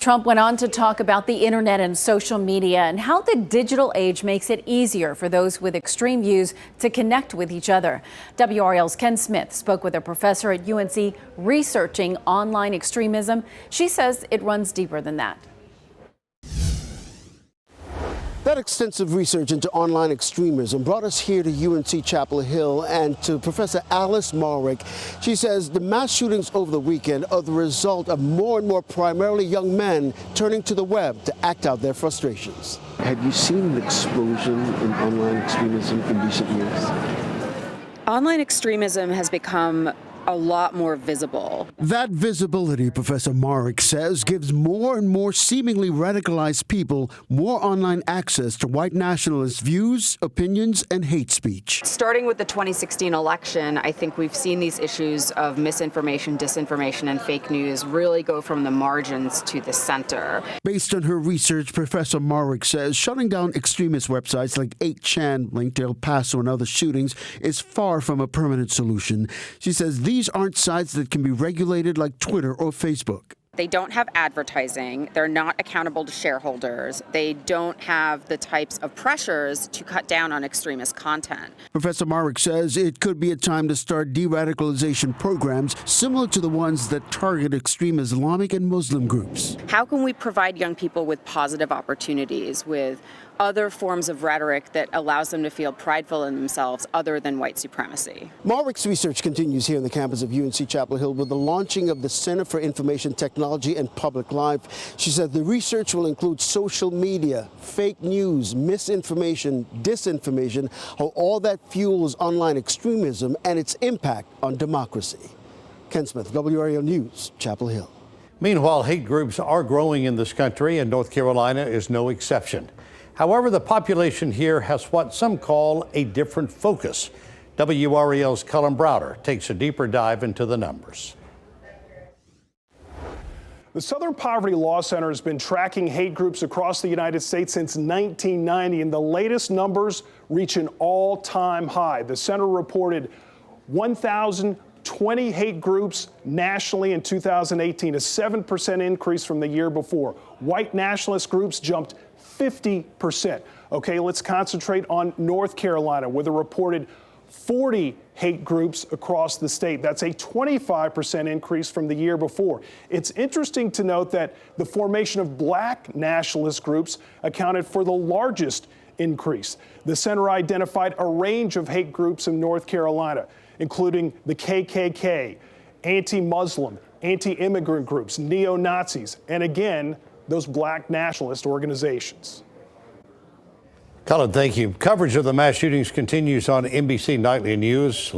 Trump went on to talk about the internet and social media and how the digital age makes it easier for those with extreme views to connect with each other. WRAL's Ken Smith spoke with a professor at UNC researching online extremism. She says it runs deeper than that. That extensive research into online extremism brought us here to UNC Chapel Hill and to Professor Alice Marwick. She says the mass shootings over the weekend are the result of more and more primarily young men turning to the web to act out their frustrations. Have you seen an explosion in online extremism in recent years? Online extremism has become a lot more visible. That visibility, Professor Marwick says, gives more and more seemingly radicalized people more online access to white nationalist views, opinions, and hate speech. Starting with the 2016 election, I think we've seen these issues of misinformation, disinformation, and fake news really go from the margins to the center. Based on her research, Professor Marwick says shutting down extremist websites like 8chan linked to El Paso and other shootings is far from a permanent solution. She says these aren't sites that can be regulated like Twitter or Facebook. They don't have advertising. They're not accountable to shareholders. They don't have the types of pressures to cut down on extremist content. Professor Marwick says it could be a time to start de-radicalization programs similar to the ones that target extreme Islamic and Muslim groups. How can we provide young people with positive opportunities, with other forms of rhetoric that allows them to feel prideful in themselves other than white supremacy? Marwick's research continues here on the campus of UNC Chapel Hill with the launching of the Center for Information Technology and Public Life. She said the research will include social media, fake news, misinformation, disinformation, how all that fuels online extremism and its impact on democracy. Ken Smith, WRAL News, Chapel Hill. Meanwhile, hate groups are growing in this country, and North Carolina is no exception. However, the population here has what some call a different focus. WRAL's Cullen Browder takes a deeper dive into the numbers. The Southern Poverty Law Center has been tracking hate groups across the United States since 1990, and the latest numbers reach an all-time high. The center reported 1,020 hate groups nationally in 2018, a 7% increase from the year before. White nationalist groups jumped 50%. Okay, let's concentrate on North Carolina, with a reported 40 hate groups across the state. That's a 25% increase from the year before. It's interesting to note that the formation of black nationalist groups accounted for the largest increase. The center identified a range of hate groups in North Carolina, including the KKK, anti-Muslim, anti-immigrant groups, neo-Nazis, and again, those black nationalist organizations. Cullen, thank you. Coverage of the mass shootings continues on NBC Nightly News.